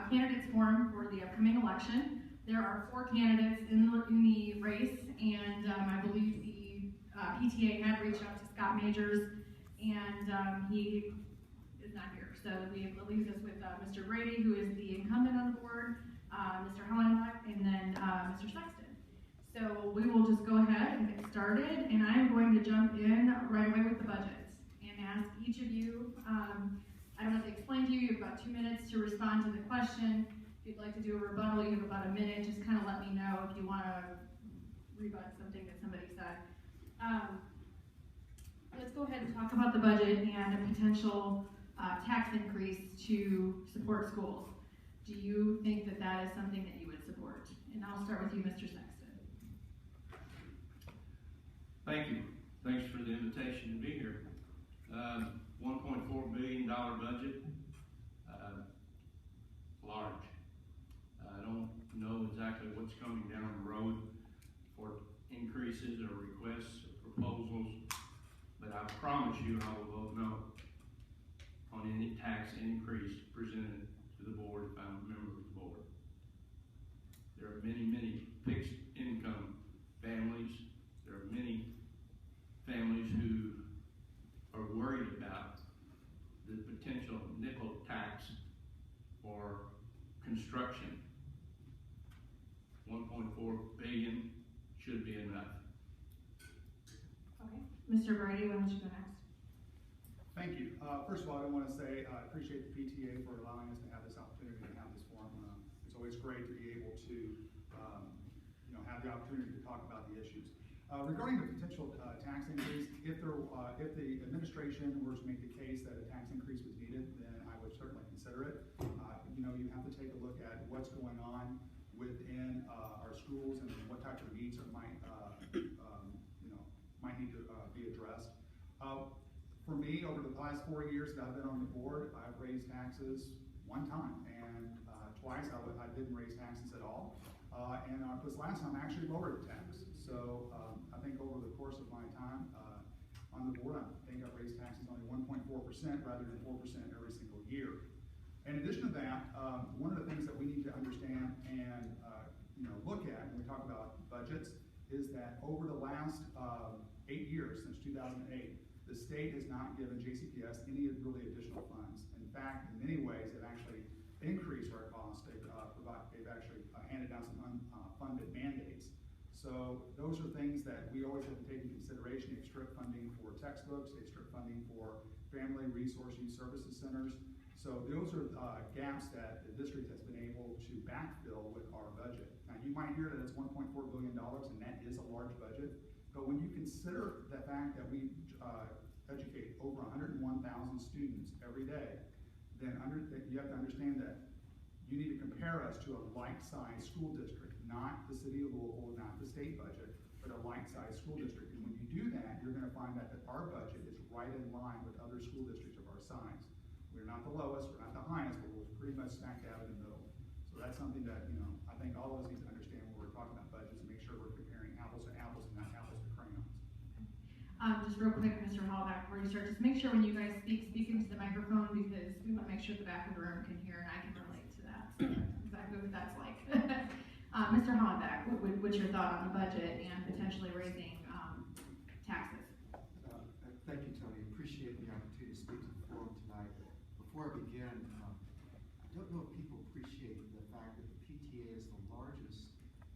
candidates forum for the upcoming election. There are 4 candidates in the race, and I believe the PTA had reached out to Scott Majors, and he is not here. So it leaves us with Mr. Brady, who is the incumbent on the board, Mr. Hollenbach, and then Mr. Sexton. So we will just go ahead and get started, and I'm going to jump in right away with the budgets and ask each of you, I don't have to explain to you, you have about 2 minutes to respond to the question. If you'd like to do a rebuttal, you have about a minute. Just kind of let me know if you want to rebut something that somebody said. Let's go ahead and talk about the budget and a potential tax increase to support schools. Do you think that that is something that you would support? And I'll start with you, Mr. Sexton. Thank you. Thanks for the invitation to be here. $1.4 billion budget, large. I don't know exactly what's coming down the road for increases or requests or proposals, but I promise you I will vote no on any tax increase presented to the board if I'm a member of the board. There are many, many fixed income families. There are many families who are worried about the potential nickel tax for construction. 1.4 billion should be enough. Okay. Mr. Brady, why don't you go next? Thank you. First of all, I want to say I appreciate the PTA for allowing us to have this opportunity to have this forum. It's always great to be able to have the opportunity to talk about the issues. Regarding the potential tax increase, if the administration were to make the case that a tax increase was needed, then I would certainly consider it. You have to take a look at what's going on within our schools and what type of needs might need to be addressed. For me, over the last 4 years that I've been on the board, I've raised taxes 1 time, and twice I didn't raise taxes at all. And this last time I actually lowered the tax. So I think over the course of my time on the board, I think I've raised taxes only 1.4% rather than 4% every single year. In addition to that, one of the things that we need to understand and look at when we talk about budgets is that over the last 8 years, since 2008, the state has not given JCPS any really additional funds. In fact, in many ways, they've actually increased our costs. They've actually handed down some unfunded mandates. So those are things that we always have to take into consideration. Extra funding for textbooks, extra funding for family resource use services centers. So those are gaps that the district has been able to backfill with our budget. Now you might hear that it's $1.4 billion, and that is a large budget. But when you consider the fact that we educate over 101,000 students every day, then you have to understand that you need to compare us to a like-sized school district, not the city of Louisville, not the state budget, but a like-sized school district. And when you do that, you're going to find that our budget is right in line with other school districts of our size. We're not the lowest, we're not the highest, but we're pretty much smack dab in the middle. So that's something that I think all of us need to understand when we're talking about budgets and make sure we're comparing apples to apples and not apples to crayons. Just real quick, Mr. Hallback, before you start, just make sure when you guys speak into the microphone, because we want to make sure the back of the room can hear and I can relate to that. So that's exactly what that's like. Mr. Hallback, what's your thought on the budget and potentially raising taxes? Thank you, Tony. Appreciate the opportunity to speak to the forum tonight. Before I begin, I don't know if people appreciate the fact that the PTA is the largest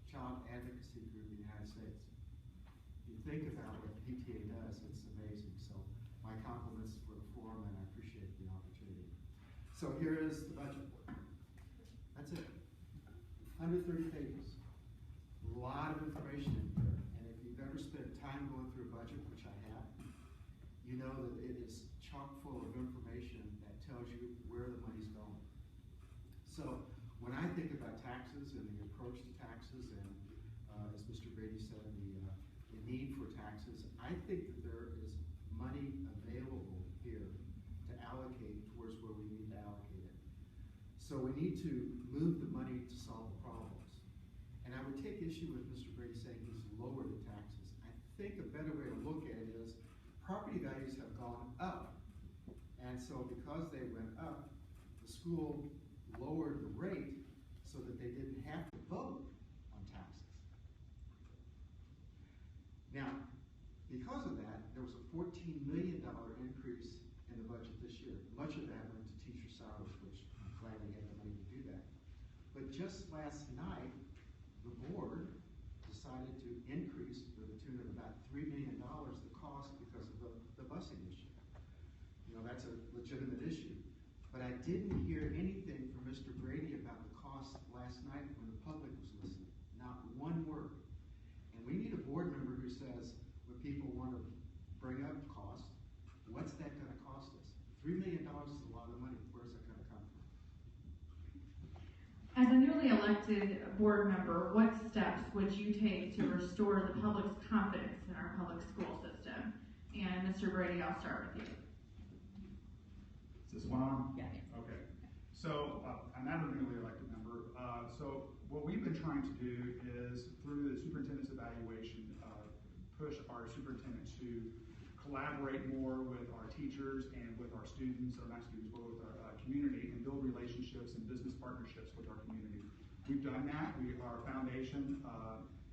child advocacy group in the United States. If you think about what the PTA does, it's amazing. So my compliments for the forum, and I appreciate the opportunity. So here is the budget. That's it. 130 pages. A lot of information in here. And if you've ever spent time going through a budget, which I have, you know that it is chock full of information that tells you where the money's going. So when I think about taxes and the approach to taxes, and as Mr. Brady said, the need for taxes, I think that there is money available here to allocate towards where we need to allocate it. So we need to move the money to solve the problems. And I would take issue with Mr. Brady saying he's lowered the taxes. I think a better way to look at it is property values have gone up. And so because they went up, the school lowered the rate $14 million increase in the budget this year. Much of that went to teacher salaries, which I'm glad we had the money to do that. But just last night, the board decided to increase to the tune of about $3 million the cost because of the busing issue. You know, that's a legitimate issue. But I didn't hear anything from Mr. Brady about the cost last night when the public was listening. Not one word. And we need a board member who says, when people want to bring up cost, what's that going to cost us? $3 million is a lot of money. Where's that going to come from? As a newly elected board member, what steps would you take to restore the public's confidence in our public school system? And Mr. Brady, I'll start with you. Is this one on? Yeah. Okay. So, I'm not a newly elected member. So what we've been trying to do is, through the superintendent's evaluation, push our superintendent to collaborate more with our teachers and with our students, or not students, but with our community, and build relationships and business partnerships with our community. We've done that. Our foundation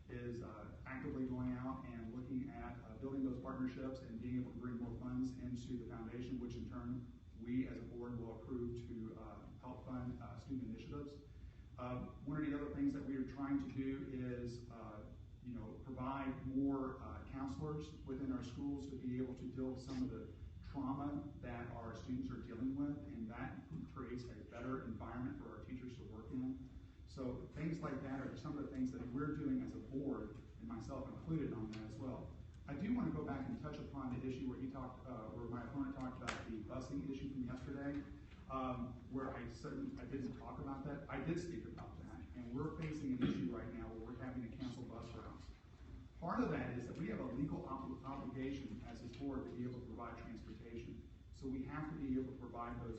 is actively going out and looking at building those partnerships and being able to bring more funds into the foundation, which in turn we as a board will approve to help fund student initiatives. One of the other things that we are trying to do is provide more counselors within our schools to be able to deal with some of the trauma that our students are dealing with, and that creates a better environment for our teachers to work in. So things like that are some of the things that we're doing as a board, and myself included on that as well. I do want to go back and touch upon the issue where where my opponent talked about the busing issue from yesterday, where I didn't talk about that. I did speak about that, and we're facing an issue right now where we're having to cancel bus routes. Part of that is that we have a legal obligation as a board to be able to provide transportation. So we have to be able to provide those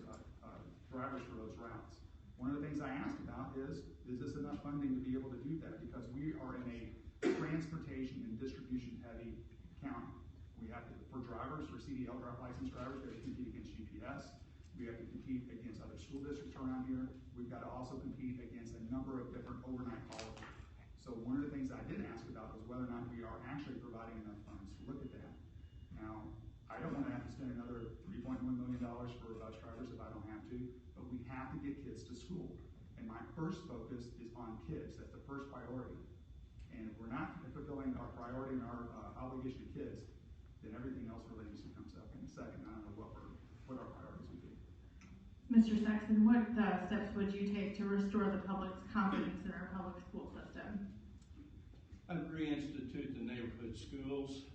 drivers for those routes. One of the things I asked about is this enough funding to be able to do that? Because we are in a transportation and distribution heavy county. We have to, for drivers, for CDL license drivers, we have to compete against GPS. We have to compete against other school districts around here. We've got to also compete against a number of different overnight colleges. So one of the things I did ask about was whether or not we are actually providing enough funds to look at that. Now, I don't want to have to spend another $3.1 million for bus drivers if I don't have to, but we have to get kids to school. And my first focus is on kids. That's the first priority. And if we're not fulfilling our priority and our obligation to kids, then everything else really just comes up in a second. I don't know what our priorities would be. Mr. Sexton, what steps would you take to restore the public's confidence in our public school system? I'd reinstitute the neighborhood schools,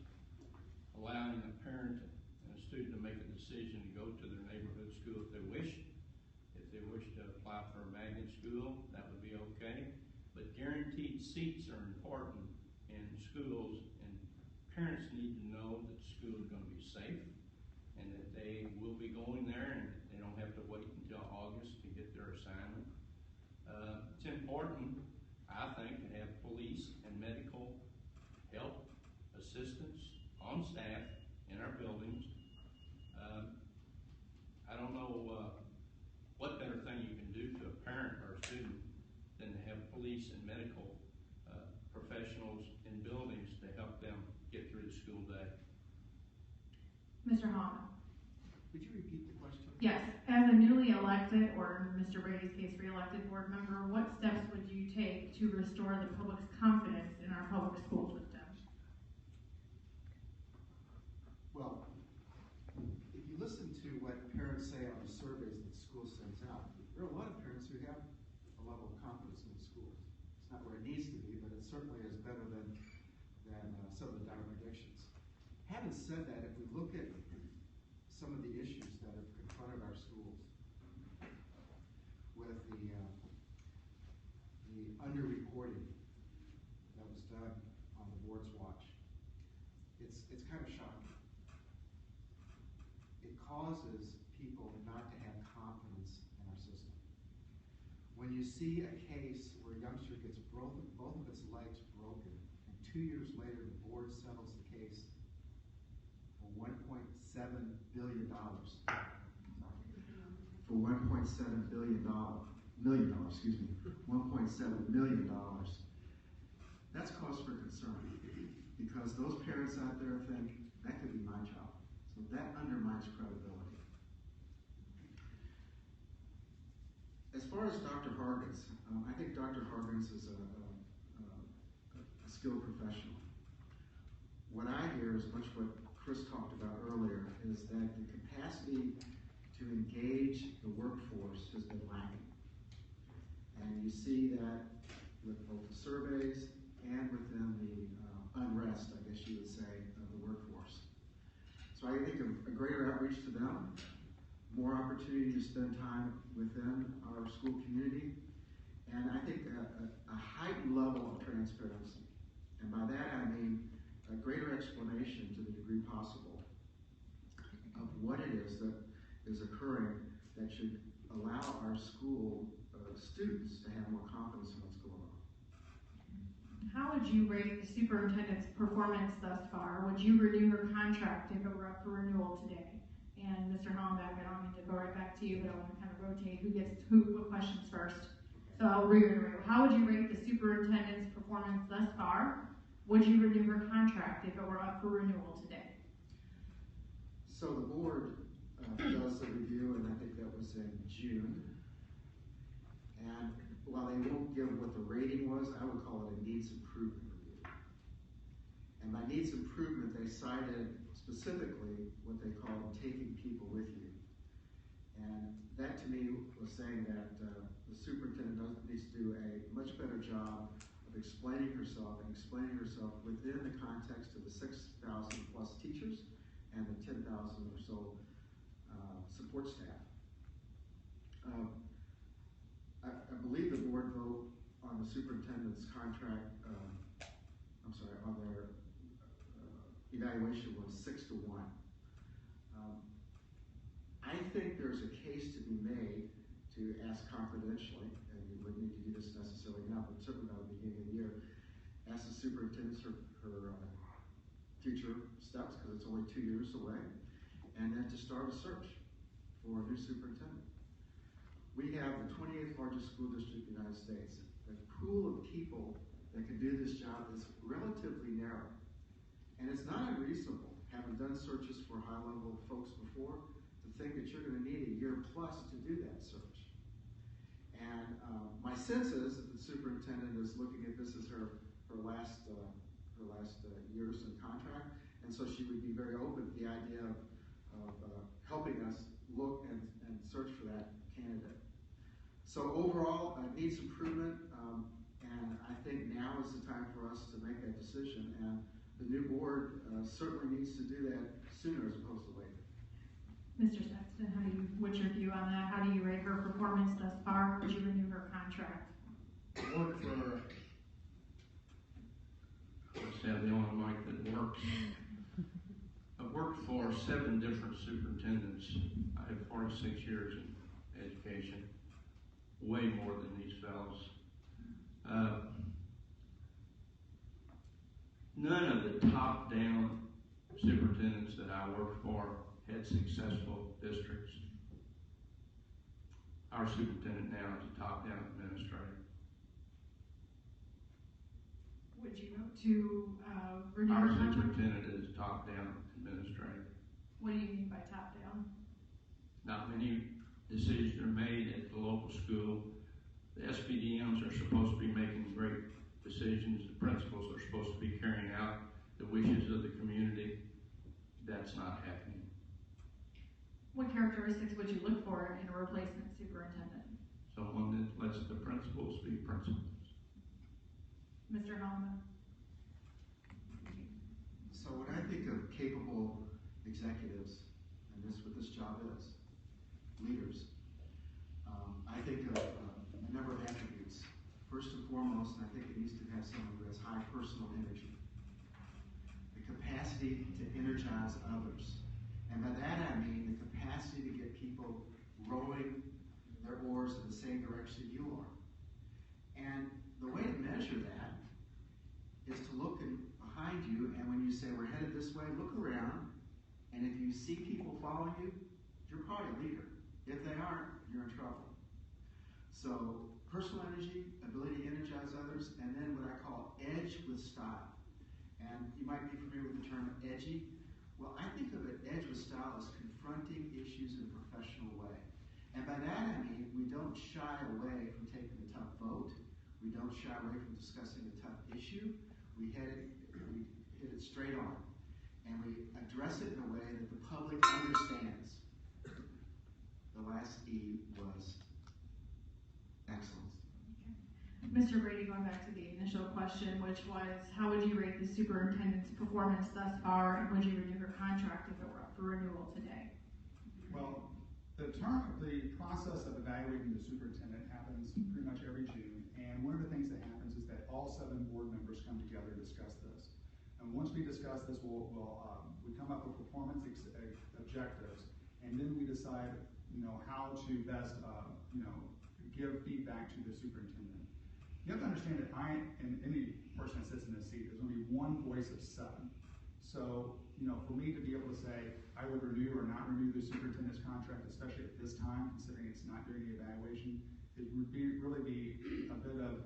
allowing a parent and a student to make a decision to go to their neighborhood school if they wish. If they wish to apply for a magnet school, that would be okay. But guaranteed seats are important in schools, and parents need to know that the school is going to be safe and that they will be going there and they don't have to wait until August to get their assignment. It's important, I think, to have police and medical help, assistance on staff in our buildings. I don't know what better thing you can do to a parent or a student than to have police and medical professionals in buildings to help them get through the school day. Mr. Hahn. Would you repeat the question? Yes. As a newly elected, or in Mr. Brady's case, re-elected board member, what steps would you take to restore the public's confidence in our public school system? Well, if you listen to what parents say on the surveys that the school sends out, there are a lot of parents who have a level of confidence in the schools. It's not where it needs to be, but it certainly is better than some of the dire predictions. Having said that, if we look at some of the issues that have confronted our schools with the underreporting that was done on the board's watch, it's kind of shocking. It causes people not to have confidence in our system. When you see a case where a youngster gets both of its legs broken, and 2 years later the board settles the case for $1.7 billion. For $1.7 million, $1.7 million. That's cause for concern, because those parents out there think that could be my child. So that undermines credibility. As far as Dr. Hargens, I think Dr. Hargens is a skilled professional. What I hear is much what Chris talked about earlier, is that the capacity to engage the workforce has been lacking. And you see that with both the surveys and within the unrest, I guess you would say, of the workforce. So I think a greater outreach to them, more opportunity to spend time within our school community, and I think a heightened level of transparency. And by that I mean a greater explanation to the degree possible of what it is that is occurring that should allow our school students to have more confidence in what's going on. How would you rate the superintendent's performance thus far? Would you renew her contract if it were up for renewal today? And Mr. Hollenbeck, I don't mean to go right back to you, but I want to kind of rotate what questions first. So I'll reiterate. How would you rate the superintendent's performance thus far? Would you renew her contract if it were up for renewal today? So the board does a review, and I think that was in June. And while they won't give what the rating was, I would call it a needs improvement review. And by needs improvement, they cited specifically what they call taking people with you. And that to me was saying that the superintendent needs to do a much better job of explaining herself within the context of the 6,000 plus teachers and the 10,000 or so support staff. I believe the board vote on the superintendent's contract, on their evaluation was 6-1. I think there's a case to be made to ask confidentially, and you wouldn't need to do this necessarily now, but certainly by the beginning of the year, ask the superintendent her future steps, because it's only 2 years away, and then to start a search for a new superintendent. We have the 28th largest school district in the United States. The pool of people that can do this job is relatively narrow. And it's not unreasonable, having done searches for high-level folks before, to think that you're going to need a year plus to do that search. And my sense is that the superintendent is looking at this as her last years in contract, and so she would be very open to the idea of helping us look and search for that candidate. So overall, needs improvement, and I think now is the time for us to make that decision, and the new board certainly needs to do that sooner as opposed to later. Mr. Sexton, what's your view on that? How do you rate her performance thus far? Would you renew her contract? I have the only mic that works. I've worked for 7 different superintendents. I have 46 years in education, way more than these fellows. None of the top-down superintendents that I worked for had successful districts. Our superintendent now is a top-down administrator. Would you vote to renew Our her contract? superintendent is a top-down administrator. What do you mean by top-down? Not many decisions are made at the local school. The SPDMs are supposed to be making great decisions. The principals are supposed to be carrying out the wishes of the community. That's not happening. What characteristics would you look for in a replacement superintendent? Someone that lets the principals be principals. Mr. Hollenbeck? So when I think of capable executives, and this what this job is, leaders, I think of a number of attributes. First and foremost, I think it needs to have someone who has high personal energy, the capacity to energize others. And by that I mean the capacity to get people rowing their oars in the same direction you are. And the way to measure that is to look behind you, and when you say we're headed this way, look around, and if you see people following you, you're probably a leader. If they aren't, you're in trouble. So personal energy, ability to energize others, and then what I call edge with style. And you might be familiar with the term edgy. Well, I think of it, Edge with Style, as confronting issues in a professional way. And by that I mean, we don't shy away from taking a tough vote. We don't shy away from discussing a tough issue. We hit it straight on. And we address it in a way that the public understands. The last E was excellence. Mr. Brady, going back to the initial question, which was, how would you rate the superintendent's performance thus far, and would you renew her contract if it were up for renewal today? Well, the process of evaluating the superintendent happens pretty much every June, and one of the things that happens is that all 7 board members come together to discuss this. And once we discuss this, we come up with performance objectives, and then we decide, how to best, give feedback to the superintendent. You have to understand that I, and any person that sits in this seat, there's going to be one voice of 7. So, for me to be able to say, I would renew or not renew the superintendent's contract, especially at this time, considering it's not during the evaluation, it would really be a bit of,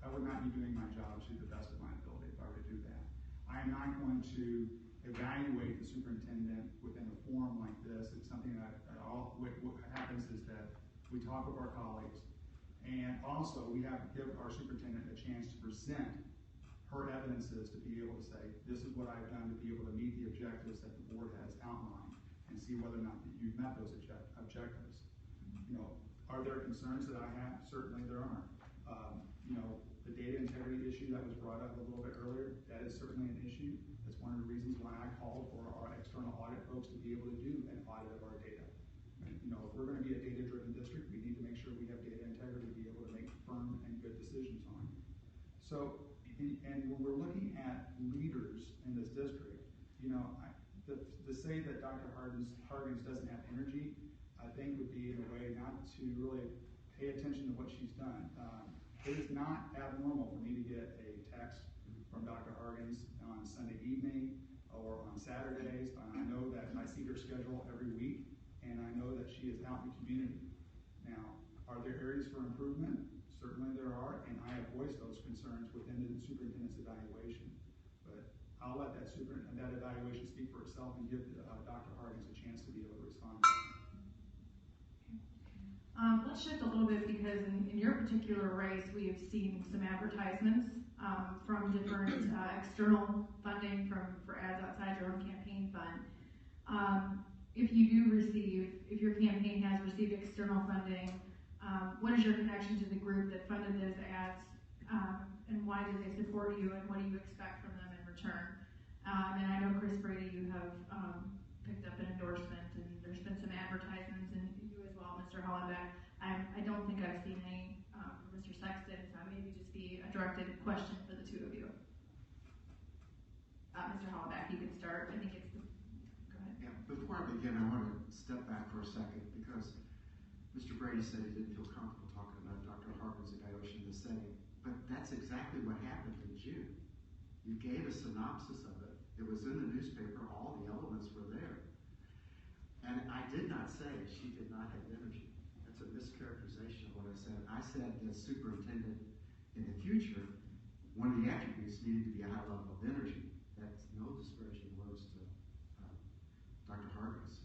I would not be doing my job to the best of my ability if I were to do that. I am not going to evaluate the superintendent within a forum like this. It's something that what happens is that we talk with our colleagues, and also we have to give our superintendent a chance to present her evidences to be able to say, this is what I've done to be able to meet the objectives that the board has outlined, and see whether or not that you've met those objectives. Are there concerns that I have? Certainly there are. The data integrity issue that was brought up a little bit earlier, that is certainly an issue. That's one of the reasons why I called for our external audit folks to be able to do an audit of our data. If we're going to be a data-driven district, we need to make sure we have data integrity to be able to make firm and good decisions on. So, and when we're looking at leaders in this district, to say that Dr. Hargens doesn't have energy, I think would be in a way not to really pay attention to what she's done. It is not abnormal for me to get a text from Dr. Hargens on Sunday evening or on Saturdays. I know that I see her schedule every week, and I know that she is out in the community. Now, are there areas for improvement? Certainly there are, and I have voiced those concerns within the superintendent's evaluation. But I'll let that evaluation speak for itself and give Dr. Hargens a chance to be able to respond to that. Let's shift a little bit, because in your particular race, we have seen some advertisements from different external funding for ads outside your own campaign fund. If your campaign has received external funding, what is your connection to the group that funded those ads, and why do they support you, and what do you expect from them in return? And I know, Chris Brady, you have picked up an endorsement, and there's been some advertisements, and you as well, Mr. Hollenbeck. I don't think I've seen any from Mr. Sexton, so maybe just be a directed question for the 2 of you. Mr. Hollenbeck, you can start. I think it's go ahead. Yeah, before I begin, I want to step back for a second, because Mr. Brady said he didn't feel comfortable talking about Dr. Hargens' evaluation in this setting, but that's exactly what happened in June. You gave a synopsis of it. It was in the newspaper. All the elements were there. And I did not say she did not have energy. That's a mischaracterization of what I said. I said the superintendent in the future, one of the attributes needed to be a high level of energy. That's no disparaging words to Dr. Hargens.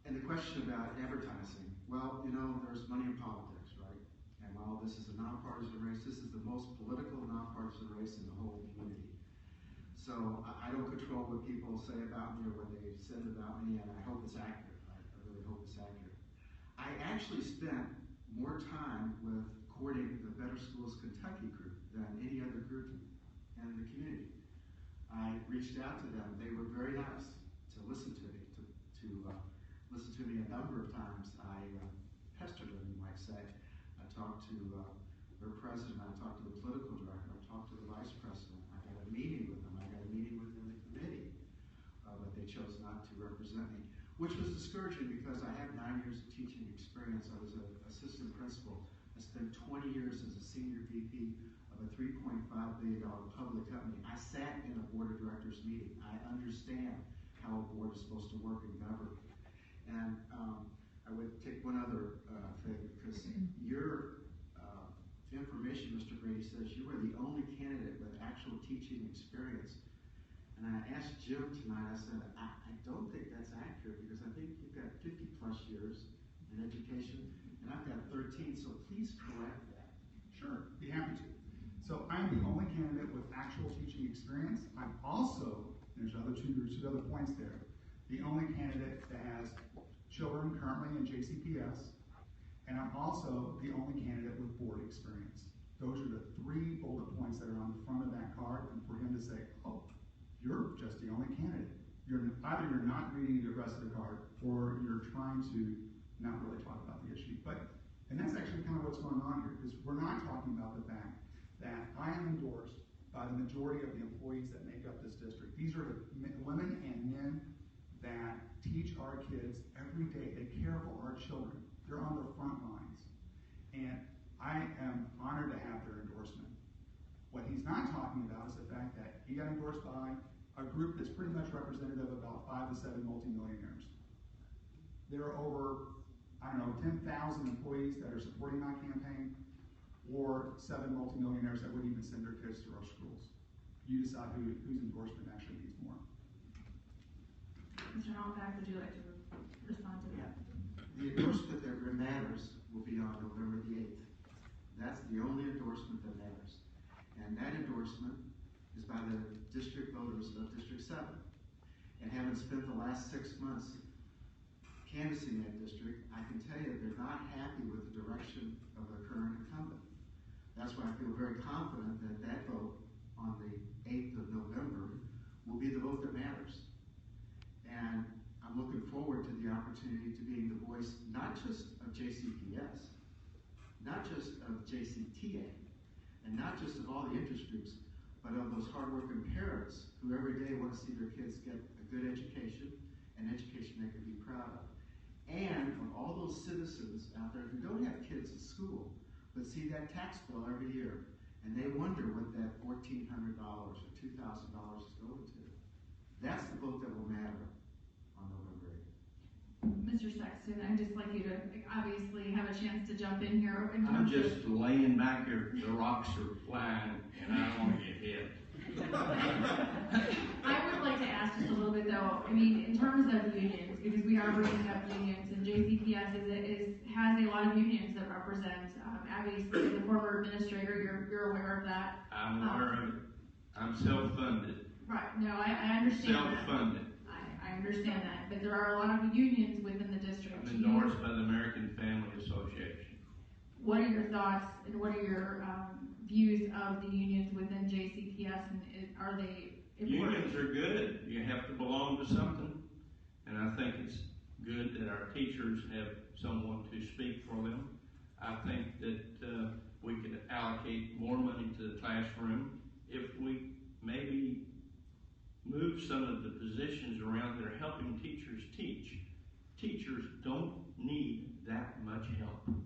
And the question about advertising, well, there's money in politics, right? And while this is a nonpartisan race, this is the most political nonpartisan race in the whole community. So I don't control what people say about me or what they said about me, and I hope it's accurate. I really hope it's accurate. I actually spent more time with courting the Better Schools Kentucky group than any other group in the community. I reached out to them. They were very nice to listen to me, to listen to me a number of times. I pestered them, you might say. I talked to their president. I talked to the political director. I talked to the vice president. I had a meeting with them. I got a meeting within the committee, but they chose not to represent me, which was discouraging because I have 9 years of teaching experience. I was an assistant principal. I spent 20 years as a senior VP of a $3.5 billion public company. I sat in a board of directors meeting. I understand how a board is supposed to work and govern. And I would take one other thing, because your information, Mr. Brady, says you are the only candidate with actual teaching experience. And I asked Jim tonight, I said, I don't think that's accurate because I think you've got 50 plus years in education and I've got 13, so please correct that. Sure, be happy to. So I'm the only candidate with actual teaching experience. I'm also, there's two other points there, the only candidate that has children currently in JCPS, and I'm also the only candidate with board experience. Those are the 3 bullet points that are on the front of that card, and for him to say, oh, you're just the only candidate. Either you're not reading the rest of the card, or you're trying to not really talk about the issue. And that's actually kind of what's going on here, because we're not talking about the fact that I am endorsed by the majority of the employees that make up this district. These are the women and men that teach our kids every day. They care for our children. They're on the front lines. And I am honored to have their endorsement. What he's not talking about is the fact that he got endorsed by a group that's pretty much representative of about 5 to 7 multimillionaires. There are over, 10,000 employees that are supporting my campaign, or 7 multimillionaires that would even send their kids to our schools. You decide whose endorsement actually means more. Mr. Hallenbeck, would you like to respond to that? The endorsement that matters will be on November the 8th. That's the only endorsement that matters. And that endorsement is by the district voters of District 7. And having spent the last 6 months canvassing that district, I can tell you they're not happy with the direction of the current incumbent. That's why I feel very confident that that vote on the 8th of November will be the vote that matters. And I'm looking forward to the opportunity to being the voice not just of JCPS, not just of JCTA, and not just of all the interest groups, but of those hardworking parents who every day want to see their kids get a good education, an education they can be proud of. And of all those citizens out there who don't have kids at school, but see that tax bill every year, and they wonder what that $1,400 or $2,000 is going to. That's the vote that will matter on November 8th. Mr. Sexton, I'd just like you to obviously have a chance to jump in here. I'm just laying back here, the rocks are flying, and I don't want to get hit. I would like to ask just a little bit though, in terms of unions, because we are bringing up unions, and JCPS has a lot of unions that represent, obviously as a former administrator, you're aware of that. I'm aware of it. I'm self-funded. Right, no, I understand that. Self-funded. I understand that, but there are a lot of unions within the district. I'm endorsed by the American Family Association. What are your thoughts and what are your views of the unions within JCPS, and are they important? Unions are good. You have to belong to something, and I think it's good that our teachers have someone to speak for them. I think that we could allocate more money to the classroom if we maybe move some of the positions around that are helping teachers teach. Teachers don't need that much help.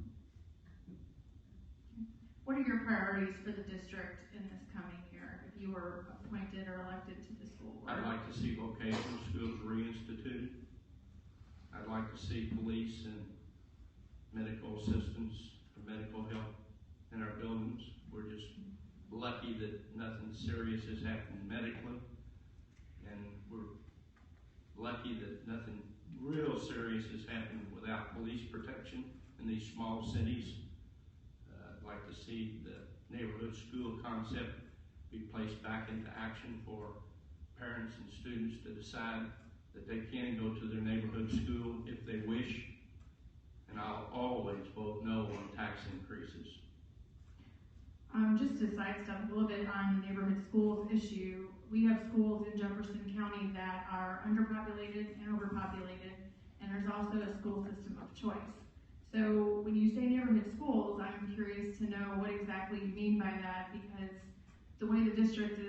What are your priorities for the district in this coming year if you were appointed or elected to the school board? I'd like to see vocational schools reinstituted. I'd like to see police and medical assistance or medical help in our buildings. We're just lucky that nothing serious has happened medically. And we're lucky that nothing real serious has happened without police protection in these small cities. I'd like to see the neighborhood school concept be placed back into action for parents and students to decide that they can go to their neighborhood school if they wish. And I'll always vote no on tax increases. Just to sidestep a little bit on the neighborhood schools issue, we have schools in Jefferson County that are underpopulated and overpopulated, and there's also a school system of choice. So when you say neighborhood schools, I'm curious to know what exactly you mean by that, because the way the district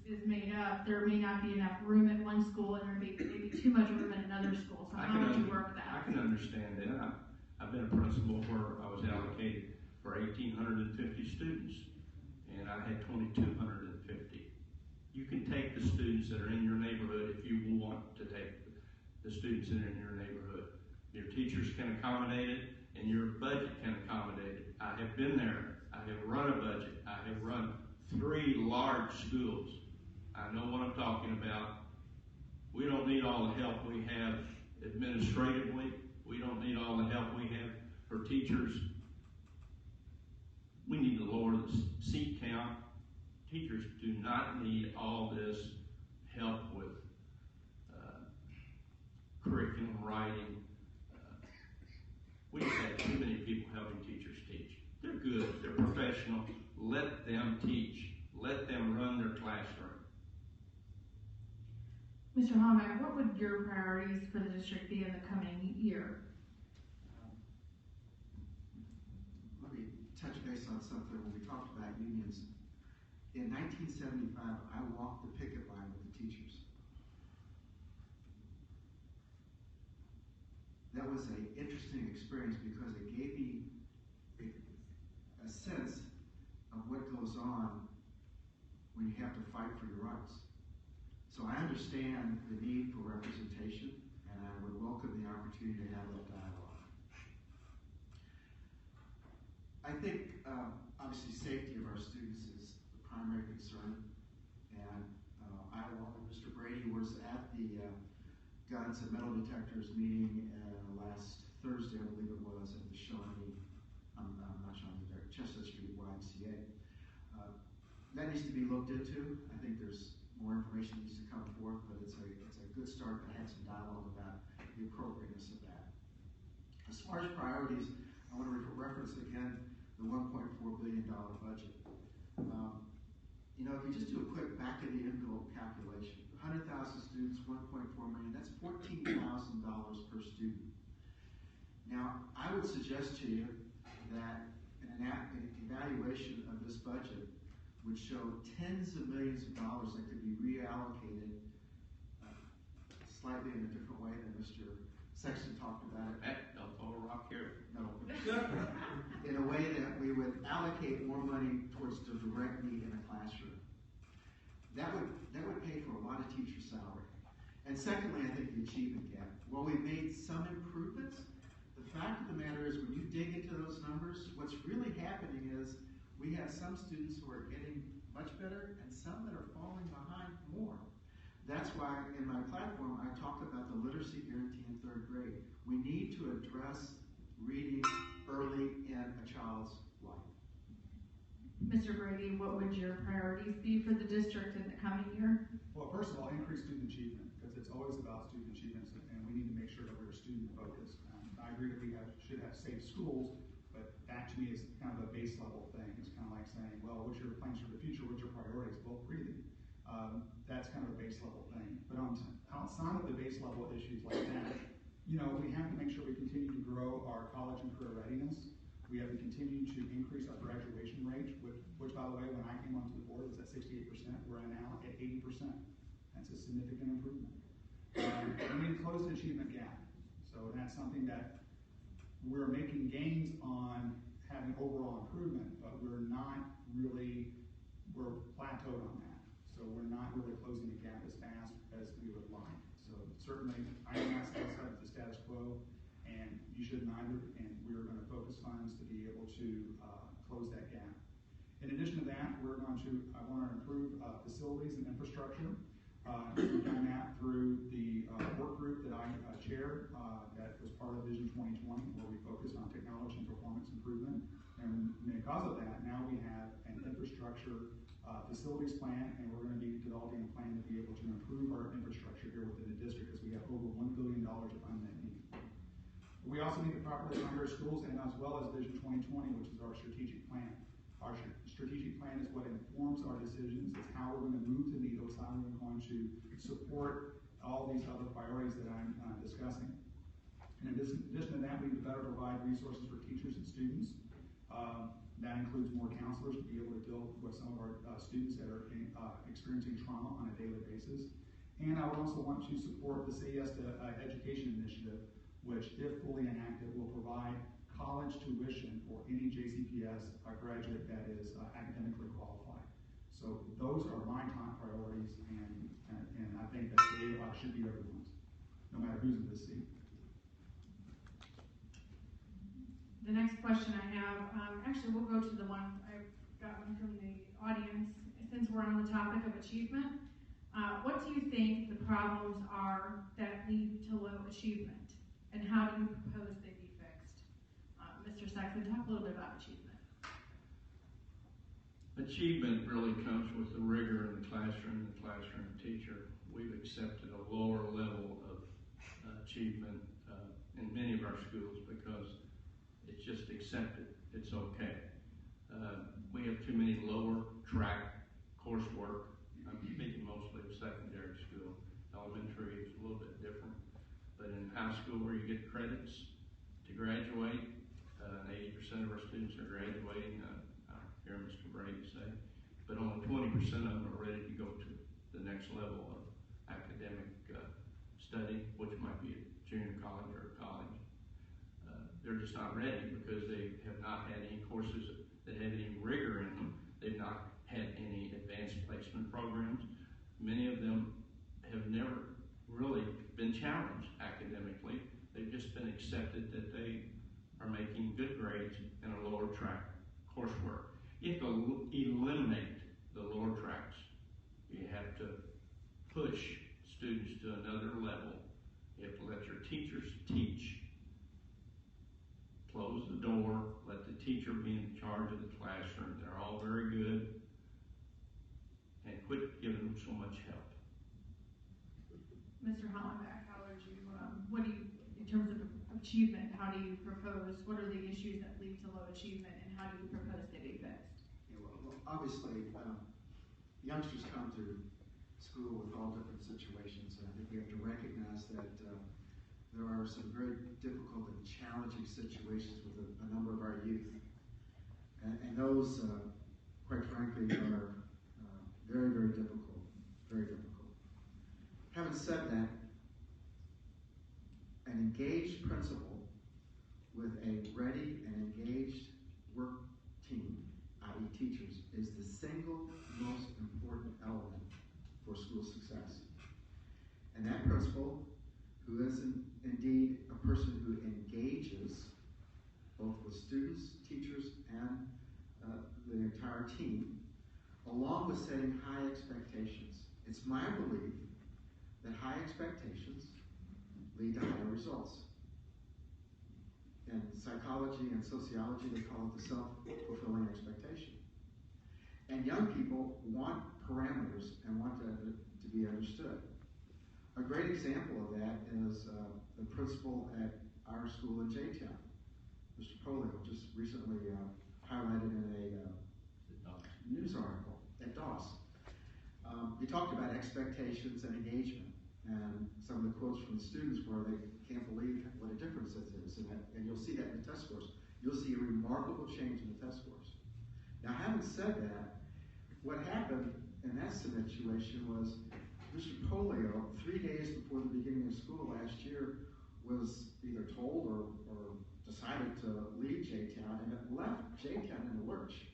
is made up, there may not be enough room at one school and there may be too much room at another school. So how would you work that? I can understand that. I've been a principal where I was allocated for 1,850 students, and I had 2,250. You can take the students that are in your neighborhood if you want to take the students that are in your neighborhood. Your teachers can accommodate it, and your budget can accommodate it. I have been there. I have run a budget. I have run 3 large schools. I know what I'm talking about. We don't need all the help we have administratively. We don't need all the help we have for teachers. We need to lower the seat count. Teachers do not need all this help with curriculum writing. We just have too many people helping teachers teach. They're good, they're professional. Let them teach. Let them run their classroom. Mr. Holmack, what would your priorities for the district be in the coming year? Let me touch base on something when we talked about unions. In 1975, I walked the picket line with the teachers. That was an interesting experience because it gave me a sense of what goes on when you have to fight for your rights. So I understand the need for representation, and I would welcome the opportunity to have that dialogue. I think, obviously, safety of our students is the primary concern, and I, along with Mr. Brady, was at the Guns and Metal Detectors meeting last Thursday, I believe it was, at the Shawnee, not Shawnee, Chestnut Street YMCA. That needs to be looked into. I think there's more information needs to come forth, but it's a good start to have some dialogue about the appropriateness of that. As far as priorities, I want to reference again the $1.4 billion budget. You know, if you just do a quick back of the envelope calculation, 100,000 students, 1.4 million, that's $14,000 per student. Now, I would suggest to you that an evaluation of this budget would show tens of millions of dollars that could be reallocated slightly in a different way than Mr. Sexton talked about it. Don't throw a rock here. No. In a way that we would allocate more money towards the direct need in a classroom. That would pay for a lot of teacher salary. And secondly, I think the achievement gap. While we've made some improvements, the fact of the matter is when you dig into those numbers, what's really happening is we have some students who are getting much better and some that are falling behind more. That's why in my platform I talked about the literacy guarantee in 3rd grade. We need to address reading early in a child's life. Mr. Brady, what would your priorities be for the district in the coming year? Well, first of all, increase student achievement, because it's always about student achievement, and we need to make sure that we're student focused. I agree that we should have safe schools, but that to me is kind of a base level thing. It's kind of like saying, well, what's your plans for the future? What's your priorities? Well, breathing. That's kind of a base level thing. But outside of the base level issues like that, you know, we have to make sure we continue to grow our college and career readiness. We have to continue to increase our graduation rate, which by the way, when I came onto the board, was at 68%. We're now at 80%. That's a significant improvement. We need to close the achievement gap. So that's something that we're making gains on having overall improvement, but we're plateaued on that. So we're not really closing the gap as fast as we would like. So certainly, I am not satisfied with the status quo, and you shouldn't either, and we're going to focus funds to be able to close that gap. In addition to that, I want to improve facilities and infrastructure. We've done that through the work group that I chaired that was part of Vision 2020, where we focused on technology and performance improvement. And because of that, now we have an infrastructure facilities plan, and we're going to be developing a plan to be able to improve our infrastructure here within the district, because we have over $1 billion of unmet need. We also need to properly fund our schools, and as well as Vision 2020, which is our strategic plan. Our strategic plan is what informs our decisions. It's how we're going to move the needle. It's how we're going to support all these other priorities that I'm discussing. In addition to that, we need to better provide resources for teachers and students. That includes more counselors to be able to deal with some of our students that are experiencing trauma on a daily basis. And I would also want to support the Say Yes to Education initiative, which, if fully enacted, will provide college tuition for any JCPS graduate that is academically qualified. So those are my top priorities, and I think that they should be everyone's, no matter who's in this seat. The next question I have, actually we'll go to the one I've gotten from the audience. Since we're on the topic of achievement, What do you think the problems are that lead to low achievement, and how do you propose they be fixed? Mr. Saxon, talk a little bit about achievement. Achievement really comes with the rigor in the classroom teacher. We've accepted a lower level of achievement in many of our schools because it's just accepted. It's okay. We have too many lower track coursework. I'm speaking mostly of secondary school. Elementary is a little bit different. But in high school where you get credits to graduate, 80% of our students are graduating. I hear Mr. Brady say, but only 20% of them are ready to go to the next level of academic study, which might be a junior college or college. They're just not ready because they have not had any courses that have any rigor in them. They've not had any advanced placement programs. Many of them have never really been challenged academically. They've just been accepted that they are making good grades in a lower track coursework. You have to eliminate the lower tracks. You have to push students to another level. You have to let your teachers teach. Close the door, let the teacher be in charge of the classroom. They're all very good. And quit giving them so much help. Mr. Hollenbeck, how would you, what do you, in terms of achievement, how do you propose, what are the issues that lead to low achievement, and how do you propose they be fixed? Yeah, well, obviously, youngsters come to school with all different situations, and I think we have to recognize that there are some very difficult and challenging situations with a number of our youth. And those, quite frankly, are very, very difficult, very difficult. Having said that, an engaged principal with a ready and engaged work team, i.e. teachers, is the single most important element for school success. And that principal, who is indeed a person who engages both with students, teachers, and the entire team, along with setting high expectations. It's my belief that high expectations lead to higher results. In psychology and sociology, they call it the self-fulfilling expectation. And young people want parameters and want to be understood. A great example of that is the principal at our school in J-Town, Mr. Polio, just recently highlighted in a news article at DOS. He talked about expectations and engagement, and some of the quotes from the students were they can't believe what a difference this is, and you'll see that in the test scores. You'll see a remarkable change in the test scores. Now, having said that, what happened in that situation was Mr. Polio, 3 days before the beginning of school last year, was either told or decided to leave J-Town, and it left J-Town in a lurch.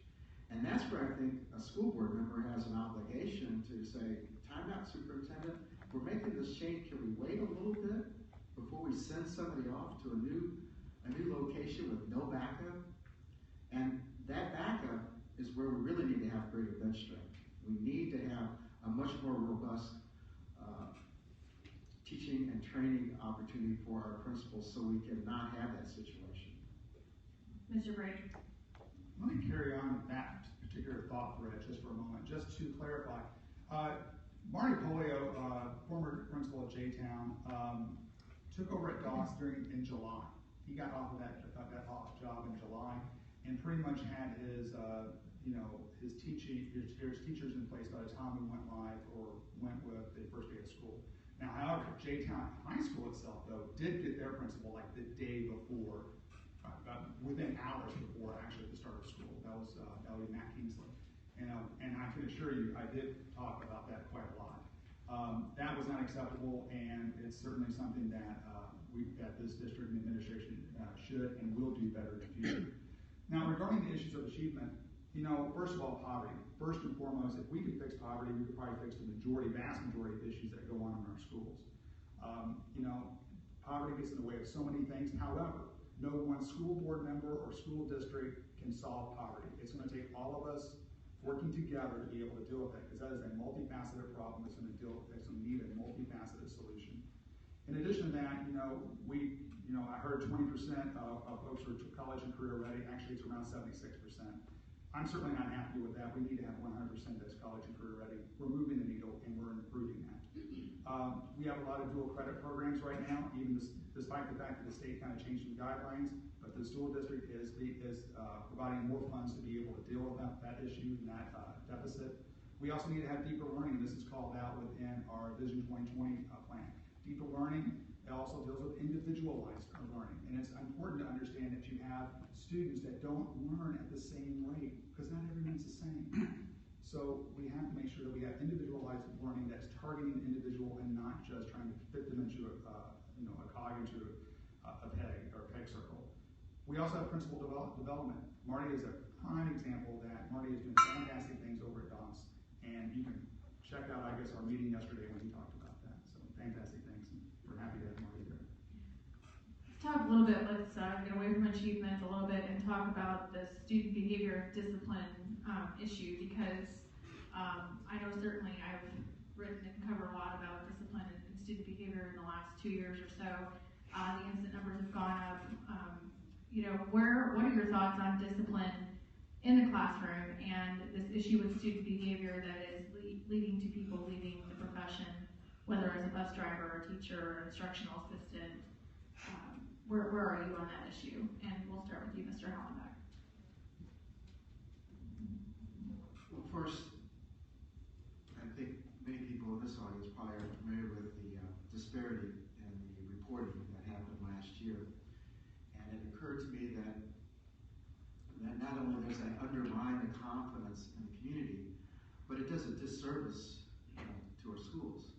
And that's where I think a school board member has an obligation to say, time out, superintendent, we're making this change, can we wait a little bit before we send somebody off to a new location with no backup? And that backup is where we really need to have greater bench strength. We need to have a much more robust teaching and training opportunity for our principals so we can not have that situation. Mr. Brady. Let me carry on that particular thought thread just for a moment, just to clarify. Marty Polio, former principal at J-Town, took over at DOS in July. He got off of that job in July, and pretty much had his teachers in place by the time we went live or went with the first day of school. Now, however, J-Town High School itself, though, did get their principal like the day before, within hours before actually the start of school. That was Matt Kingsley. And I can assure you, I did talk about that quite a lot. That was unacceptable, and it's certainly something that that this district and administration should and will do better in the future. Now, regarding the issues of achievement, first of all, poverty. First and foremost, if we could fix poverty, we could probably fix the vast majority of issues that go on in our schools. Poverty gets in the way of so many things. However, no one school board member or school district can solve poverty. It's going to take all of us working together to be able to deal with that, because that is a multifaceted problem that's going to need a multifaceted solution. In addition to that, I heard 20% of folks are college and career ready. Actually, it's around 76%. I'm certainly not happy with that. We need to have 100% that's college and career ready. We're moving the needle and we're improving that. We have a lot of dual credit programs right now, even despite the fact that the state kind of changed some guidelines, but the school district is providing more funds to be able to deal with that issue and that deficit. We also need to have deeper learning. This is called out within our Vision 2020 plan. Deeper learning also deals with individualized learning, and it's important to understand that you have students that don't learn at the same rate, because not everyone's the same. So we have to make sure that we have individualized learning that's targeting the individual and not just trying to fit them into a cog into a peg circle. We also have principal development. Marty is a prime example that Marty is doing fantastic things over at DOS, and you can check out, I guess, our meeting yesterday when he talked about that. So fantastic things, and we're happy to have Marty there. Let's talk a little bit, let's get away from achievement a little bit and talk about the student behavior discipline issue, because I know certainly I've written and covered a lot about discipline and student behavior in the last 2 years or so. The incident numbers have gone up. What are your thoughts on discipline in the classroom and this issue with student behavior that is leading to people leaving the profession, whether as a bus driver, or a teacher, or an instructional assistant? Where are you on that issue? And we'll start with you, Mr. Hollenbeck. Well, first, I think many people in this audience probably are familiar with the disparity in the reporting that happened last year. And it occurred to me that not only does that undermine the confidence in the community, but it does a disservice to our schools.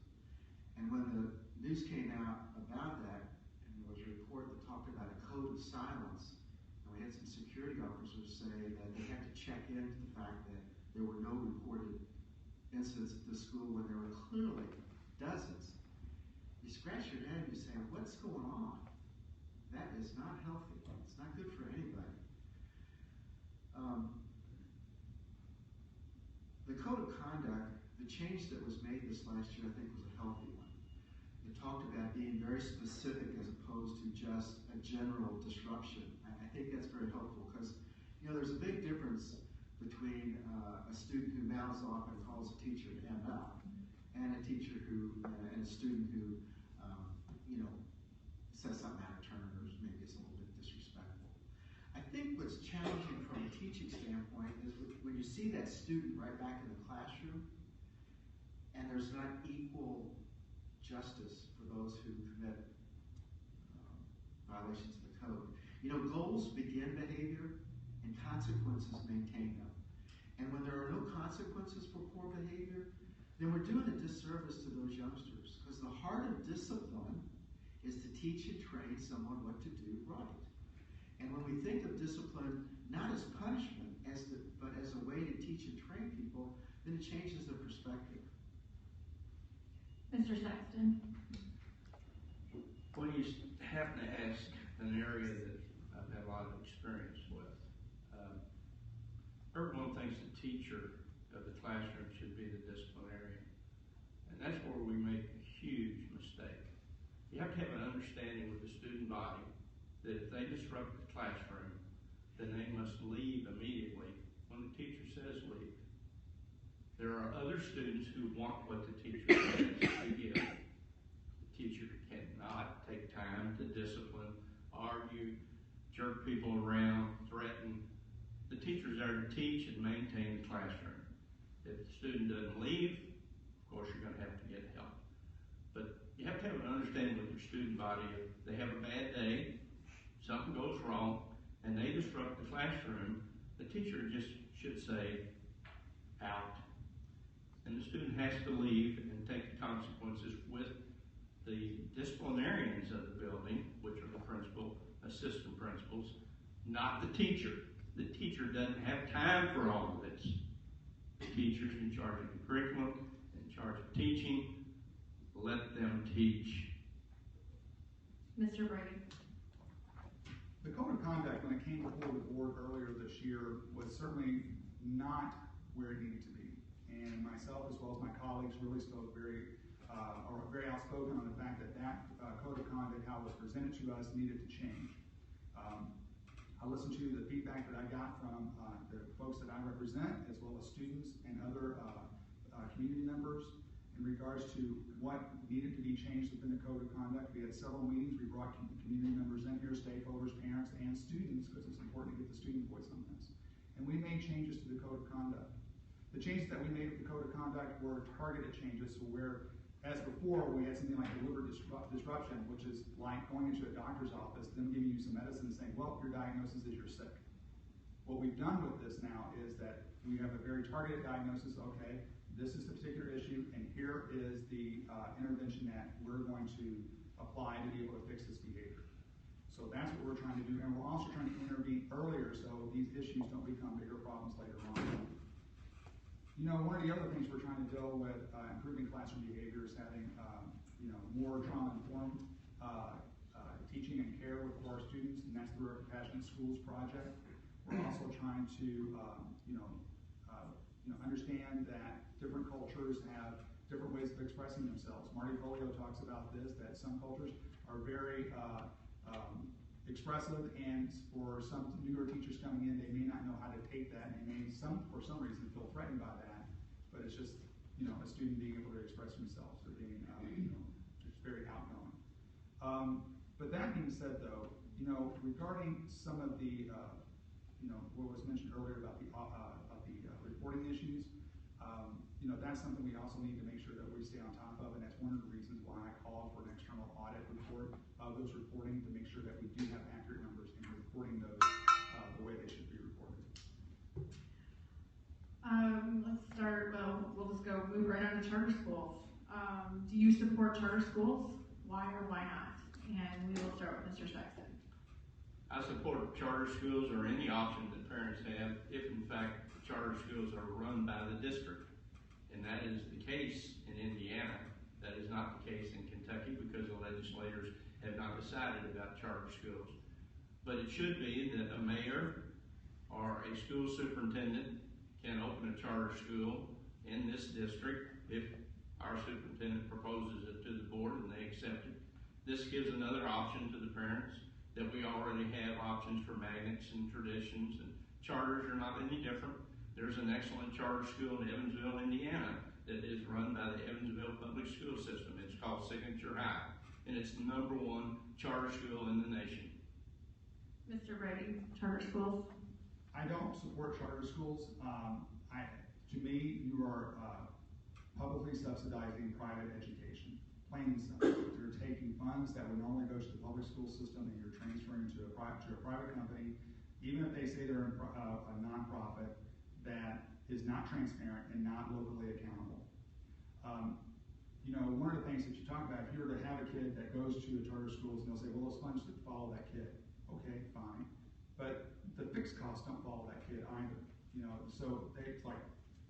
And when the news came out about that, and there was a report that talked about a code of silence, and we had some security officers say that they had to check into the fact that there were no reported incidents at the school when there were clearly dozens. You scratch your head and you say, what's going on? That is not healthy. It's not good for anybody. The code of conduct, the change that was made this last year, I think was a healthy one. It talked about being very specific as opposed to just a general disruption. I think that's very helpful, because there's a big difference between a student who mouths off and calls a teacher an ML, and a teacher and a student who says something out of turn or maybe is a little bit disrespectful. I think what's challenging from a teaching standpoint is when you see that student right back in the classroom, and there's not equal justice for those who commit violations of the code. Goals begin behavior, and consequences maintain them. And when there are no consequences for poor behavior, then we're doing a disservice to those youngsters, because the heart of discipline is to teach and train someone what to do right. And when we think of discipline not as punishment, but as a way to teach and train people, then it changes the perspective. Mr. Sexton. Well, you happen to ask an area that I've had a lot of experience with. Everyone thinks the teacher of the classroom should be the disciplinarian. And that's where we make a huge mistake. You have to have an understanding with the student body that if they disrupt the classroom, then they must leave immediately when the teacher says leave. There are other students who want what the teacher says to give. The teacher cannot take time to discipline, argue, jerk people around, threaten. The teacher's there to teach and maintain the classroom. If the student doesn't leave, of course you're going to have to get help. But you have to have an understanding with your student body. If they have a bad day, something goes wrong, and they disrupt the classroom, the teacher just should say, out. And the student has to leave and take the consequences with the disciplinarians of the building, which are the principal, assistant principals, not the teacher. The teacher doesn't have time for all of this. The teacher's in charge of the curriculum, in charge of teaching. Let them teach. Mr. Brady. The code of conduct, when it came before the board earlier this year, was certainly not where it needed to be. And myself, as well as my colleagues, really spoke very outspoken on the fact that code of conduct, how it was presented to us, needed to change. I listened to the feedback that I got from the folks that I represent, as well as students and other community members in regards to what needed to be changed within the code of conduct. We had several meetings. We brought community members in here, stakeholders, parents, and students, because it's important to get the student voice on this. And we made changes to the code of conduct. The changes that we made to the code of conduct were targeted changes, so where, as before, we had something like deliberate disruption, which is like going into a doctor's office, them giving you some medicine and saying, well, your diagnosis is you're sick. What we've done with this now is that we have a very targeted diagnosis. Okay, this is the particular issue, and here is the intervention that we're going to apply to be able to fix this behavior. So that's what we're trying to do, and we're also trying to intervene earlier so these issues don't become bigger problems later on. You know, one of the other things we're trying to deal with improving classroom behavior is having more trauma-informed teaching and care with our students, and that's through our Compassionate Schools project. We're also trying to understand that different cultures have different ways of expressing themselves. Marty Polio talks about this, that some cultures are very expressive, and for some newer teachers coming in, they may not know how to take that, and they may, for some reason, feel threatened by that, but it's just, a student being able to express themselves, or being, just very outgoing. But that being said, though, regarding some of the, what was mentioned earlier about the reporting issues, that's something we also need to make sure that we stay on top of, and that's one of the reasons why I called for an external audit report of those reporting to make sure that we do have accurate numbers and reporting those the way they should be reported. Let's start, we'll just move right on to charter schools. Do you support charter schools? Why or why not? And we will start with Mr. Sexton. I support charter schools or any option that parents have if in fact charter schools are run by the district. And that is the case in Indiana. That is not the case in Kentucky because the legislators have not decided about charter schools. But it should be that a mayor or a school superintendent can open a charter school in this district if our superintendent proposes it to the board and they accept it. This gives another option to the parents that we already have options for magnets and traditions, and charters are not any different. There's an excellent charter school in Evansville, Indiana that is run by the Evansville Public School System. It's called Signature High, and it's the #1 charter school in the nation. Mr. Brady, charter schools? I don't support charter schools. To me, you are publicly subsidizing private education, plain and simple. You're taking funds that would normally go to the public school system and you're transferring to a private company, even if they say they're a nonprofit that is not transparent and not locally accountable. One of the things that you talk about, if you were to have a kid that goes to a charter schools and they'll say, well, those funds should follow that kid. Okay, fine. But the fixed costs don't follow that kid either. So it's like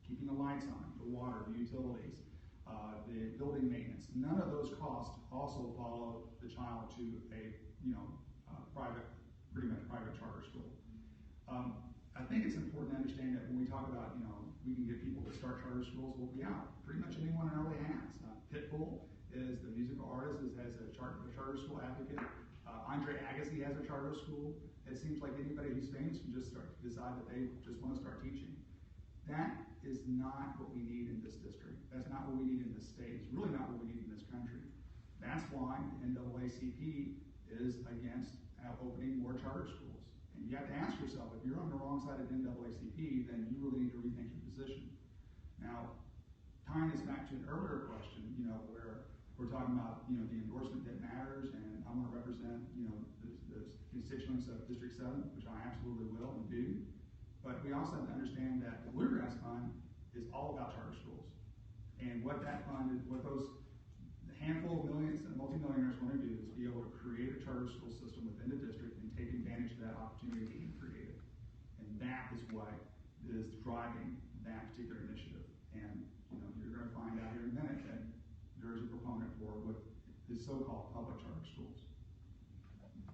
keeping the lights on, the water, the utilities, the building maintenance. None of those costs also follow the child to a pretty much private charter school. I think it's important to understand that when we talk about we can get people to start charter schools, well, yeah, pretty much anyone early has. Pitbull is the musical artist, has a charter school advocate. Andre Agassi has a charter school. It seems like anybody who's famous can just decide that they just want to start teaching. That is not what we need in this district. That's not what we need in this state. It's really not what we need in this country. That's why the NAACP is against opening more charter schools. And you have to ask yourself, if you're on the wrong side of the NAACP, then you really need to rethink your position. Now, tying this back to an earlier question, where we're talking about, the endorsement that matters, and I want to represent, the constituents of District 7, which I absolutely will and do. But we also have to understand that the Bluegrass Fund is all about charter schools. And what that fund is, what those handful of millions and multimillionaires want to do is be able to create a charter school system within the district and take advantage of that opportunity being created. And that is what is driving that particular initiative. And you're going to find out here in a minute that there is a proponent for what is so-called public charter schools.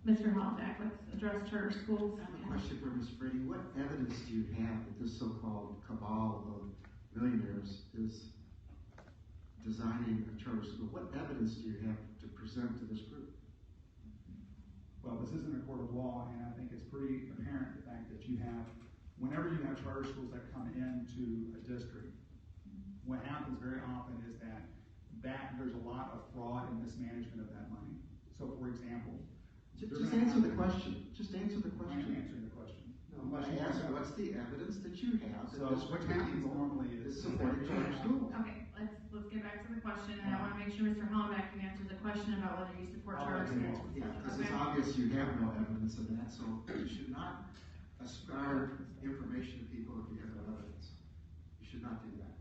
Mr. Hollenbeck, let's address charter schools. I have a question for Ms. Frady. What evidence do you have that this so-called cabal of millionaires is designing a charter school? What evidence do you have to present to this group? Well, this isn't a court of law, and I think it's pretty apparent the fact that whenever you have charter schools that come into a district, what happens very often is that there's a lot of fraud and mismanagement of that money. So, for example, Just answer the question. Just answer the I'm question. answering the question. No, I asked, what's the evidence that you have that So this what group of happens people normally is is supporting charter schools? Okay, let's get back to the question, and I wanna make sure Mr. Hollenbeck can answer the question about whether you support charter schools. Yeah, because it's Okay. obvious you have no evidence of that, so you should not ascribe information to people if you have no evidence. You should not do that.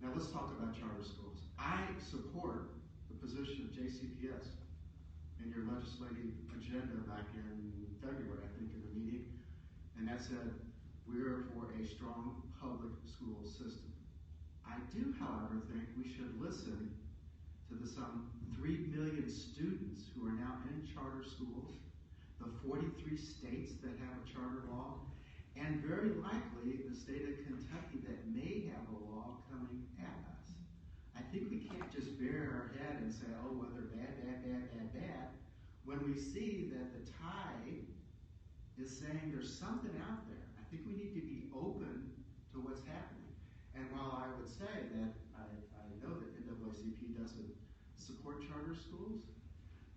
Now let's talk about charter schools. I support the position of JCPS in your legislative agenda back in February, I think, in the meeting, and that said, we're for a strong public school system. I do, however, think we should listen to the some 3 million students who are now in charter schools, the 43 states that have a charter law, and very likely the state of Kentucky that may have a law coming at us. I think we can't just bury our head and say, oh, well, they're bad, when we see that the tide is saying there's something out there. I think we need to be open to what's happening. And while I would say that I know that NAACP doesn't support charter schools,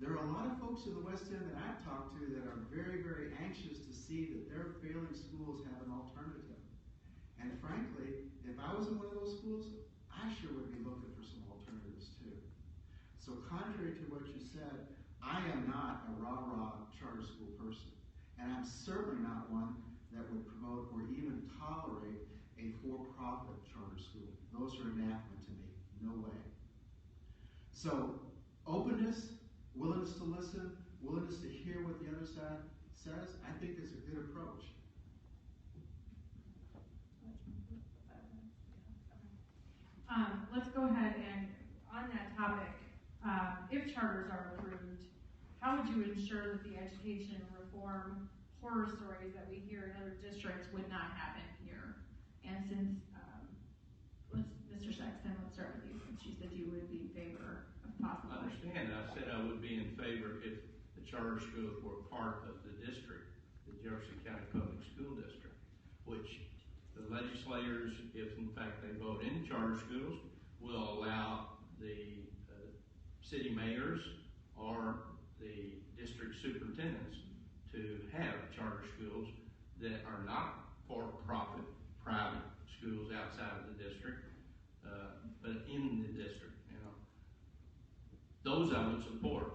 there are a lot of folks in the West End that I've talked to that are very, very anxious to see that their failing schools have an alternative. And frankly, if I was in one of those schools, I sure would be looking for some alternatives too. So contrary to what you said, I am not a rah-rah charter school person. And I'm certainly not one that would promote or even tolerate a for-profit charter school. Those are anathema to me. No way. So, openness, willingness to listen, willingness to hear what the other side says, I think is a good approach. Let's go ahead and, on that topic, if charters are approved, how would you ensure that the education reform horror stories that we hear in other districts would not happen here? And since, Mr. Sexton, let's start with you, since you said you would be in favor of possible. I understand. I said I would be in favor if the charter schools were part of the district, the Jefferson County Public School District, which the legislators, if in fact they vote in charter schools, will allow the city mayors or the district superintendents to have charter schools that are not for-profit private schools outside of the district, but in the district. You know, those I would support.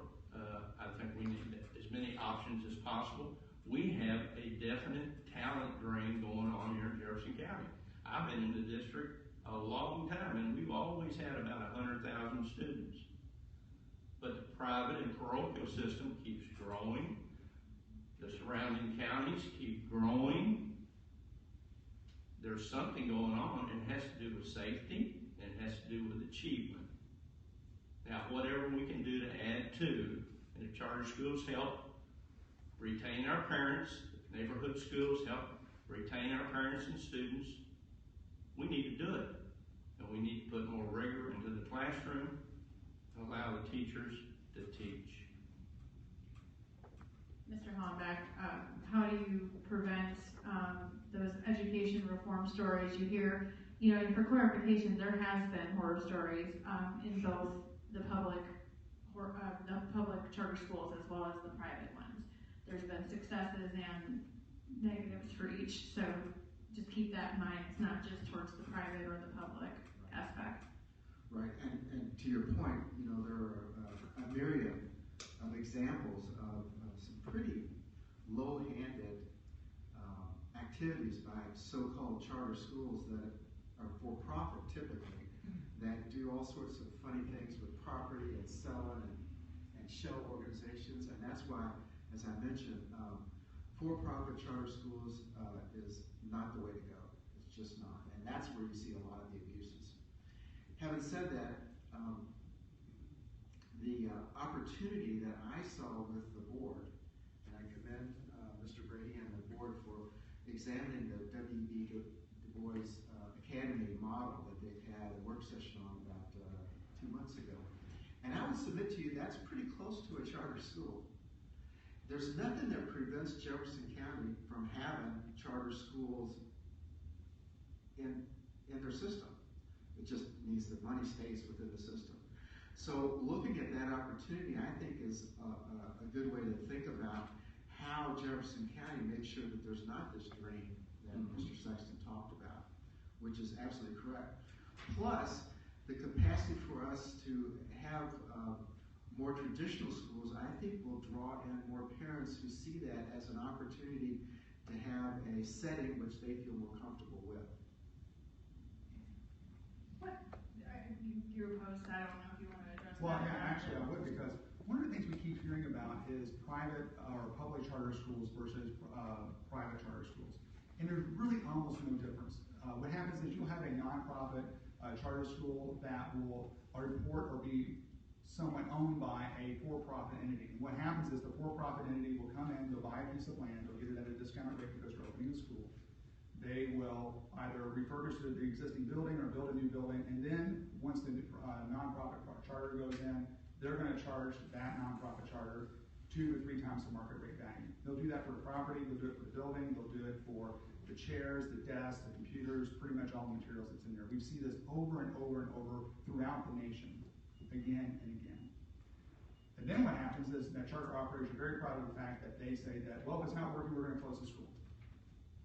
I think we need as many options as possible. We have a definite talent drain going on here in Jefferson County. I've been in the district a long time, and we've always had about 100,000 students. But the private and parochial system keeps growing. The surrounding counties keep growing. There's something going on, and it has to do with safety, and it has to do with achievement. Now, whatever we can do to add to, and the charter schools help retain our parents, the neighborhood schools help retain our parents and students, we need to do it. And we need to put more rigor into the classroom, allow the teachers to teach. Mr. Hollenbeck, how do you prevent those education reform stories you hear? You know, and for clarification, there has been horror stories in both the public charter schools as well as the private ones. There's been successes and negatives for each, so just keep that in mind. It's not just towards the private or the public aspect. Right, and to your point, you know, there are a myriad of examples of some pretty low-handed activities by so-called charter schools that are for-profit typically, that do all sorts of funny things with property and selling and shell organizations, and that's why, as I mentioned, for-profit charter schools is not the way to go. It's just not, and that's where you see a lot of the abuses. Having said that, the opportunity that I saw with the board examining the W.B. Du Bois Academy model that they've had a work session on about 2 months ago. And I would submit to you that's pretty close to a charter school. There's nothing that prevents Jefferson County from having charter schools in their system. It just means that money stays within the system. So looking at that opportunity, I think, is a good way to think about how Jefferson County makes sure that there's not this drain that Mr. Sexton talked about, which is absolutely correct. Plus, the capacity for us to have more traditional schools, I think, will draw in more parents who see that as an opportunity to have a setting which they feel more comfortable with. You're opposed, I don't know if you want to address Well, that. yeah, actually I would, because one of the things we keep hearing about is private or public charter schools versus private charter schools. And there's really almost no difference. What happens is you'll have a nonprofit charter school that will report or be somewhat owned by a for-profit entity. And what happens is the for-profit entity will come in, they'll buy a piece of land, they'll get it at a discounted rate because they're opening a school. They will either refurbish the existing building or build a new building, and then once the nonprofit charter goes in, they're going to charge that nonprofit charter 2 to 3 times the market rate value. They'll do that for the property, they'll do it for the building, they'll do it for the chairs, the desks, the computers, pretty much all the materials that's in there. We see this over and over and over throughout the nation, again and again. And then what happens is that charter operators are very proud of the fact that they say that, well, if it's not working, we're going to close the school.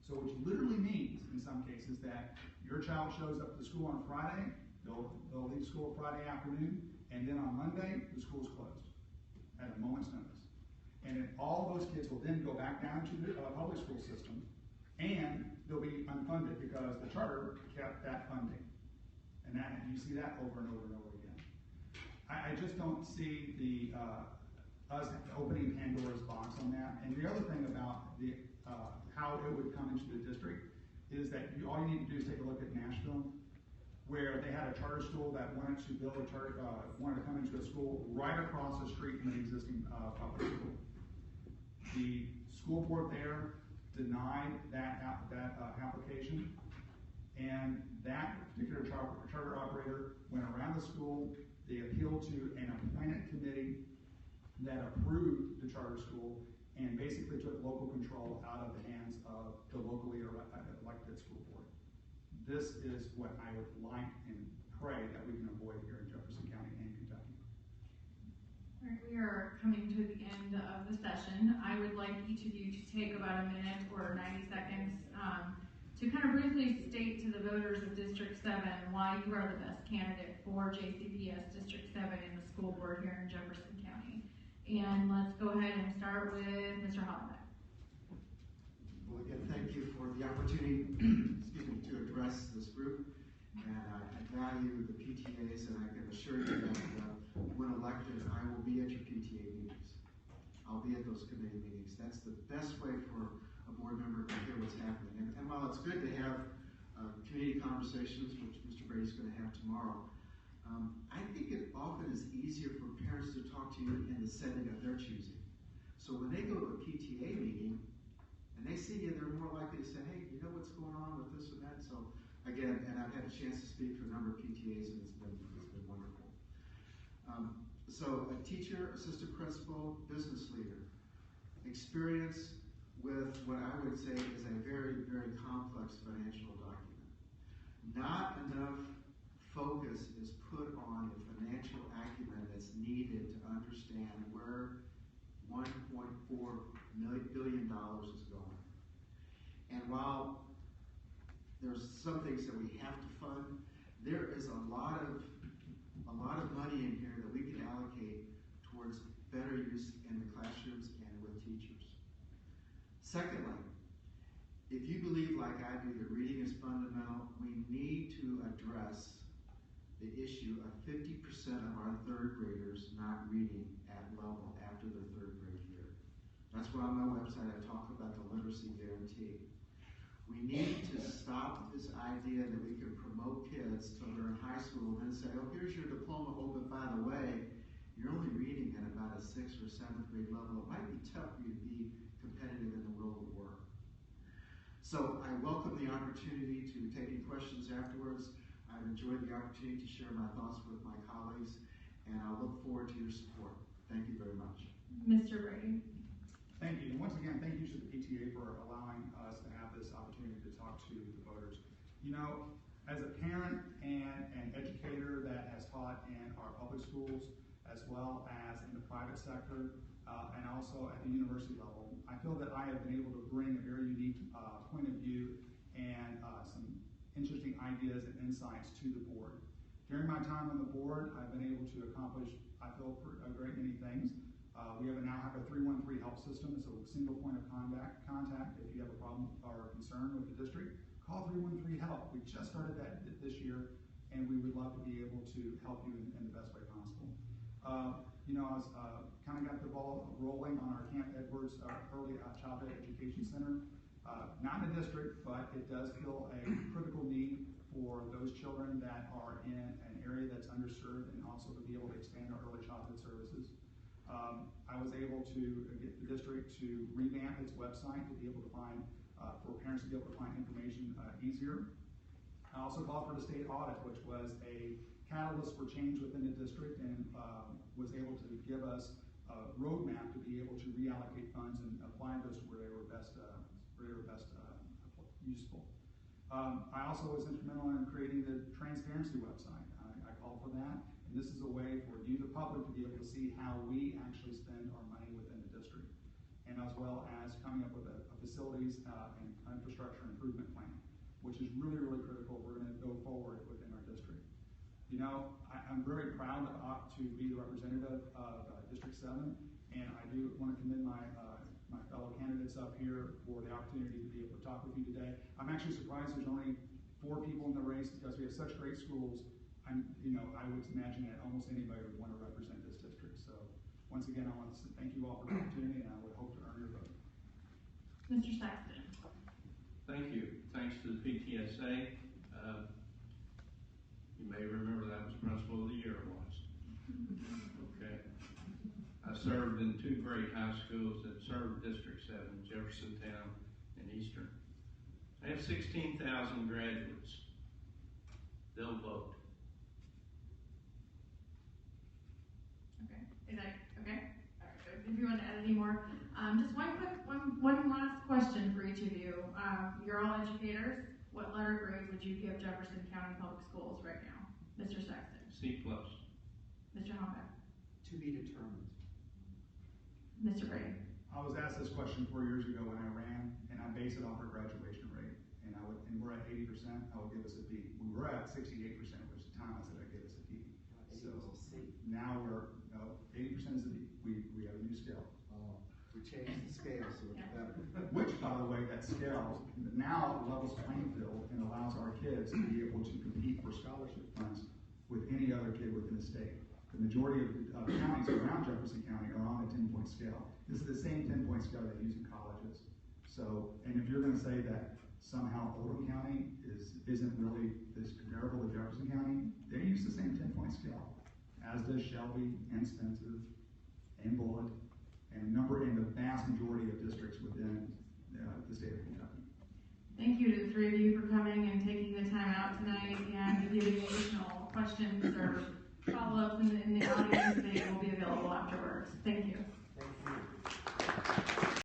So which literally means, in some cases, that your child shows up to school on Friday, they'll leave school Friday afternoon, and then on Monday, the school's closed at a moment's notice. And then all those kids will then go back down to the public school system, and they'll be unfunded because the charter kept that funding. And that you see that over and over and over again. I just don't see the us opening Pandora's box on that. And the other thing about the how it would come into the district is that all you need to do is take a look at Nashville, where they had a charter school that wanted to build a charter, wanted to come into a school right across the street from the existing public school. The school board there denied that application, and that particular charter operator went around the school. They appealed to an appointed committee that approved the charter school and basically took local control out of the hands of the locally elected school board. This is what I would like and pray that we can avoid here in Jefferson County and Kentucky. All right, we are coming to the end of the session. I would like each of you to take about a minute or 90 seconds to kind of briefly state to the voters of District 7 why you are the best candidate for JCPS District 7 in the school board here in Jefferson County. And let's go ahead and start with Mr. Hollenbeck. Well, again, thank you for the opportunity to address this group. And I value the PTAs, and I can assure you that when elected, I will be at your PTA meetings. I'll be at those committee meetings. That's the best way for a board member to hear what's happening. And while it's good to have community conversations, which Mr. Brady's going to have tomorrow, I think it often is easier for parents to talk to you in the setting of their choosing. So when they go to a PTA meeting and they see you, they're more likely to say, hey, you know what's going on with this and that? So again, and I've had a chance to speak to a number of PTAs, and it's been wonderful. So a teacher, assistant principal, business leader, experience with what I would say is a very, very complex financial document. Not enough focus is put on the financial acumen that's needed to understand where $1.4 billion is going. And while there's some things that we have to fund, there is a lot of money in here that we can allocate towards better use in the classrooms and with teachers. Secondly, if you believe like I do that reading is fundamental, we need to address the issue of 50% of our third graders not reading at level after their third grade year. That's why on my website I talk about the literacy guarantee. We need to stop this idea that we can promote kids till they're in high school and then say, oh, here's your diploma, oh, but by the way, you're only reading at about a 6th or 7th grade level. It might be tough for you to be competitive in the world of work. So I welcome the opportunity to take any questions afterwards. I've enjoyed the opportunity to share my thoughts with my colleagues, and I look forward to your support. Thank you very much. Mr. Brady. Thank you. And once again, thank you to the PTA for allowing us to have this opportunity to talk to the voters. You know, as a parent and an educator that has taught in our public schools, as well as in the private sector, and also at the university level, I feel that I have been able to bring a very unique point of view and some interesting ideas and insights to the board. During my time on the board, I've been able to accomplish, I feel, a great many things. We now have a 313 help system. It's a single point of contact. If you have a problem or a concern with the district, call 313 help. We just started that this year, and we would love to be able to help you in the best way possible. You know, I was kind of got the ball rolling on our Camp Edwards Early Childhood Education Center. Not in the district, but it does fill a critical need for those children that are in an area that's underserved, and also to be able to expand our early childhood services. I was able to get the district to revamp its website to be able to find, for parents to be able to find information easier. I also called for the state audit, which was a catalyst for change within the district, and was able to give us a roadmap to be able to reallocate funds and apply those where they were best useful. I also was instrumental in creating the transparency website. I called for that, and this is a way for you, the public, to be able to see how we actually spend our money within the district, and as well as coming up with a facilities and infrastructure improvement plan, which is really, really critical if we're going to go forward within our district. You know, I'm very proud to be the representative of District 7, and I do want to commend my my fellow candidates up here for the opportunity to be able to talk with you today. I'm actually surprised there's only 4 people in the race, because we have such great schools. You know, I would imagine that almost anybody would want to represent this district. So once again, I want to thank you all for the opportunity, and I would hope to earn your vote. Mr. Saxton. Thank you. Thanks to the PTSA. You may remember that was Principal of the Year once. Okay. I served in 2 great high schools that served District 7, Jeffersontown and Eastern. I have 16,000 graduates. They'll vote. Okay. Is that okay? All right. So if you want to add any more, just one last question for each of you. You're all educators. What letter grade would you give Jefferson County Public Schools right now, Mr. Saxton? C+. Mr. Hombach. To be determined. Mr. Brady. I was asked this question 4 years ago when I ran, and I based it off our graduation rate. And we're at 80%. I would give us a B. We were at 68%, which the time I said I'd give us a D. So now we're 80% is a D. We have a new scale. We changed the scale so it's better. Which, by the way, that scale now levels playing field and allows our kids to be able to compete for scholarship funds with any other kid within the state. The majority of counties around Jefferson County are on a 10-point scale. This is the same 10-point scale they use in colleges. So, and if you're going to say that somehow Oldham County isn't really this comparable to Jefferson County, they use the same 10-point scale, as does Shelby and Spencer and Bullitt, and the vast majority of districts within the state of Kentucky. Thank you to the 3 of you for coming and taking the time out tonight, and if you have any additional questions or follow-ups in the audience, they will be available afterwards. Thank you.